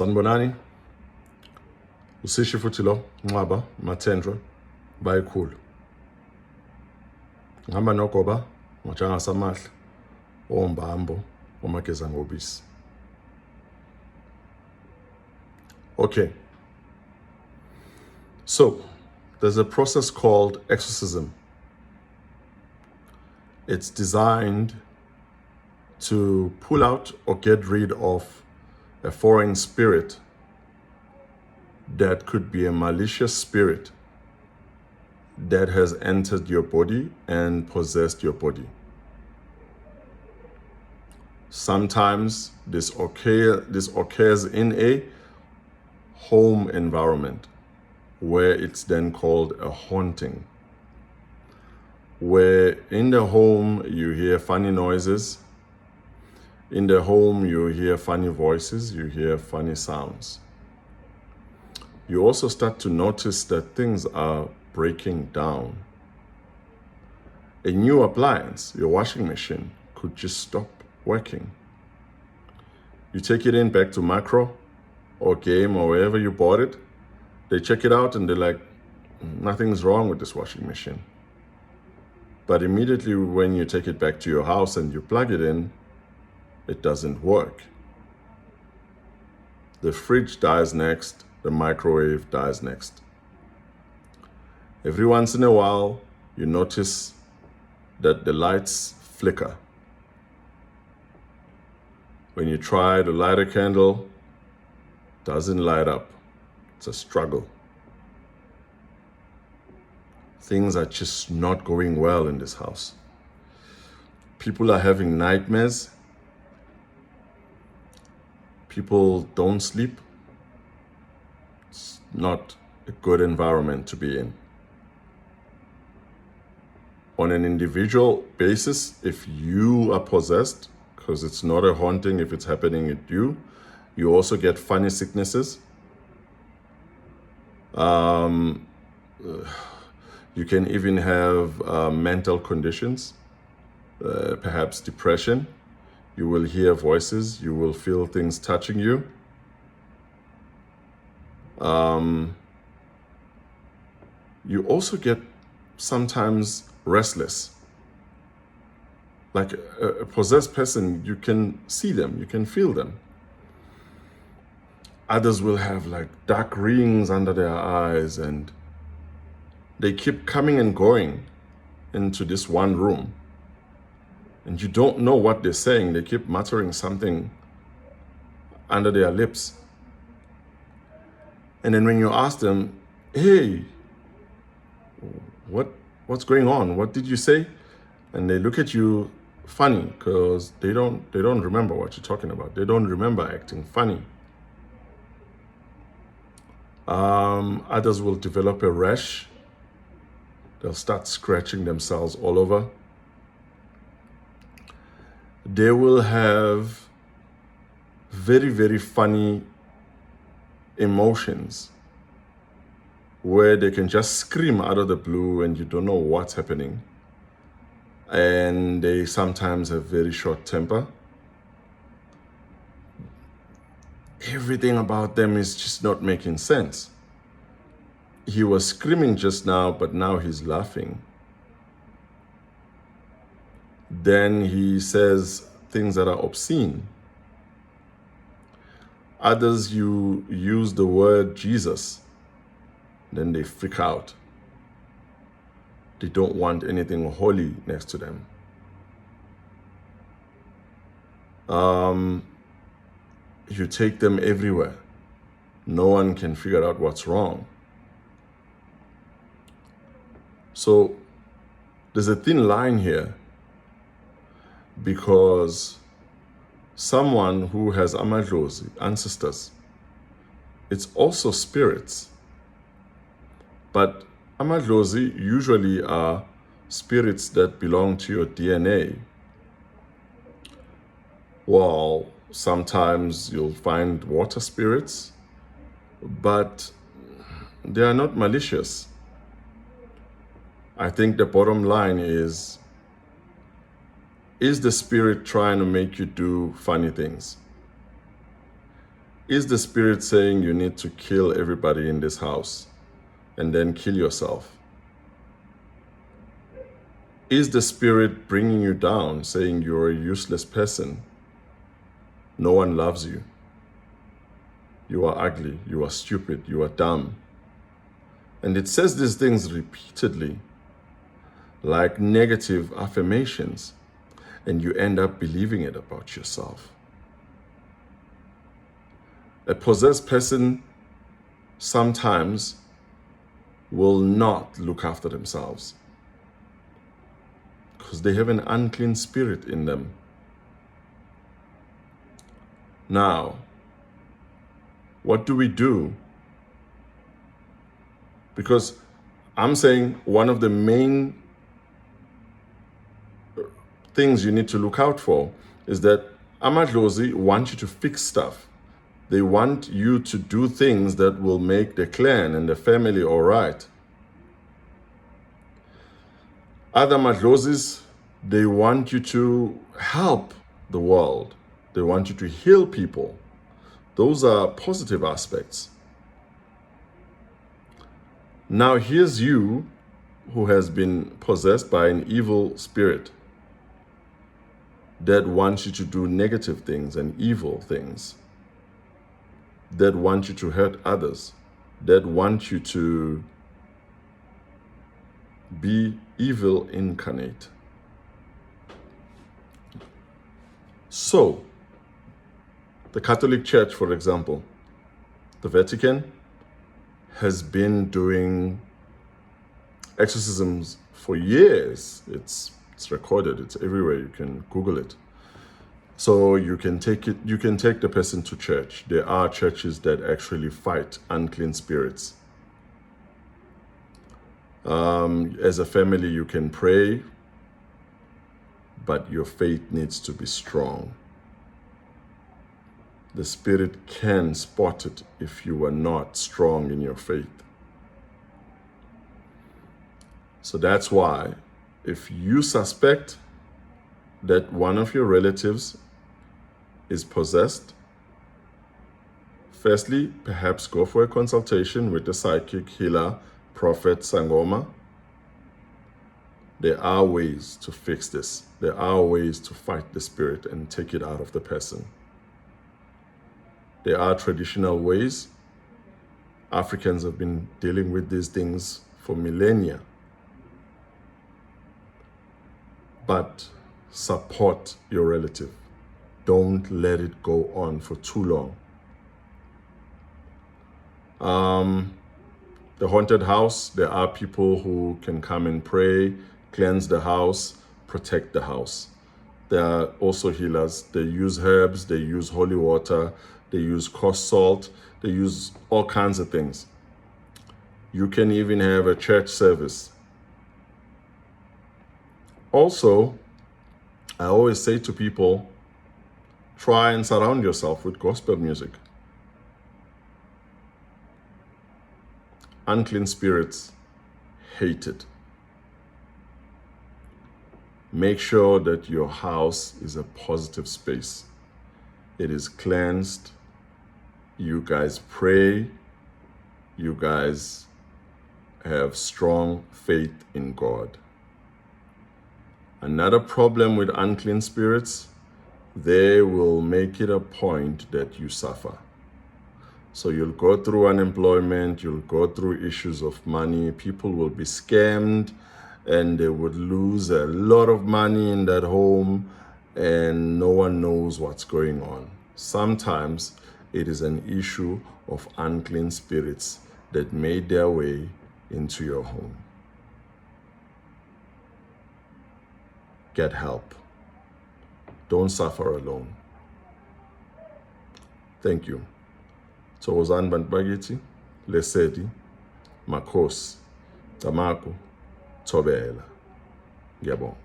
Sanibonani, usishi futhi lo Nxaba Mathendra bayikhulu. Ngihamba nogoba ngojanga samahla ombambo omageza ngobisi. Okay. So, there's a process called exorcism. It's designed to pull out or get rid of a foreign spirit that could be a malicious spirit that has entered your body and possessed your body. Sometimes this occurs in a home environment where it's then called a haunting, where in the home you hear funny noises, in the home you hear funny voices, you hear funny sounds. You also start to notice that things are breaking down. A new appliance, your washing machine, could just stop working. You take it in back to Macro or Game or wherever you bought it. They check it out and they're like, nothing's wrong with this washing machine. But immediately when you take it back to your house and you plug it in, it doesn't work. The fridge dies next, the microwave dies next. Every once in a while, you notice that the lights flicker. When you try to light a candle, it doesn't light up. It's a struggle. Things are just not going well in this house. People are having nightmares. People don't sleep. It's not a good environment to be in. On an individual basis, if you are possessed, because it's not a haunting if it's happening at you, you also get funny sicknesses. You can even have mental conditions, perhaps depression. You will hear voices, you will feel things touching you. You also get sometimes restless. Like a possessed person, you can see them, you can feel them. Others will have like dark rings under their eyes and they keep coming and going into this one room. And you don't know what they're saying. They keep muttering something under their lips. And then when you ask them, hey, what's going on? What did you say? And they look at you funny because they don't remember what you're talking about. They don't remember acting funny. Others will develop a rash. They'll start scratching themselves all over. They will have very, very funny emotions where they can just scream out of the blue and you don't know what's happening. And they sometimes have very short temper. Everything about them is just not making sense. He was screaming just now, but now he's laughing. Then he says things that are obscene. Others, you use the word Jesus, then they freak out. They don't want anything holy next to them. You take them everywhere. No one can figure out what's wrong. So there's a thin line here, because someone who has amadlozi, ancestors, it's also spirits. But amadlozi usually are spirits that belong to your DNA. Well, sometimes you'll find water spirits, but they are not malicious. I think the bottom line is the spirit trying to make you do funny things? Is the spirit saying you need to kill everybody in this house and then kill yourself? Is the spirit bringing you down, saying you're a useless person? No one loves you. You are ugly, you are stupid, you are dumb. And it says these things repeatedly, like negative affirmations, and you end up believing it about yourself. A possessed person sometimes will not look after themselves because they have an unclean spirit in them. Now, what do we do? Because I'm saying one of the main things you need to look out for is that amadlozi want you to fix stuff. They want you to do things that will make the clan and the family all right. Other madlozis, they want you to help the world. They want you to heal people. Those are positive aspects. Now here's you who has been possessed by an evil spirit that wants you to do negative things and evil things, that want you to hurt others, that want you to be evil incarnate. So, the Catholic Church, for example, the Vatican, has been doing exorcisms for years. It's recorded, it's everywhere, you can Google it. So you can take the person to church. There are churches that actually fight unclean spirits. As a family, you can pray, but your faith needs to be strong. The spirit can spot it if you are not strong in your faith. So that's why if you suspect that one of your relatives is possessed, firstly, perhaps go for a consultation with the psychic healer, prophet Sangoma. There are ways to fix this. There are ways to fight the spirit and take it out of the person. There are traditional ways. Africans have been dealing with these things for millennia. But support your relative. Don't let it go on for too long. The haunted house, there are people who can come and pray, cleanse the house, protect the house. There are also healers. They use herbs, they use holy water, they use coarse salt, they use all kinds of things. You can even have a church service. Also, I always say to people, try and surround yourself with gospel music. Unclean spirits hate it. Make sure that your house is a positive space. It is cleansed. You guys pray. You guys have strong faith in God. Another problem with unclean spirits, they will make it a point that you suffer. So you'll go through unemployment, you'll go through issues of money, people will be scammed and they would lose a lot of money in that home and no one knows what's going on. Sometimes it is an issue of unclean spirits that made their way into your home. Get help. Don't suffer alone. Thank you. Thokozani bantu bakithi, lesedi, makhosi, tamako, thobela. Ngiyabonga.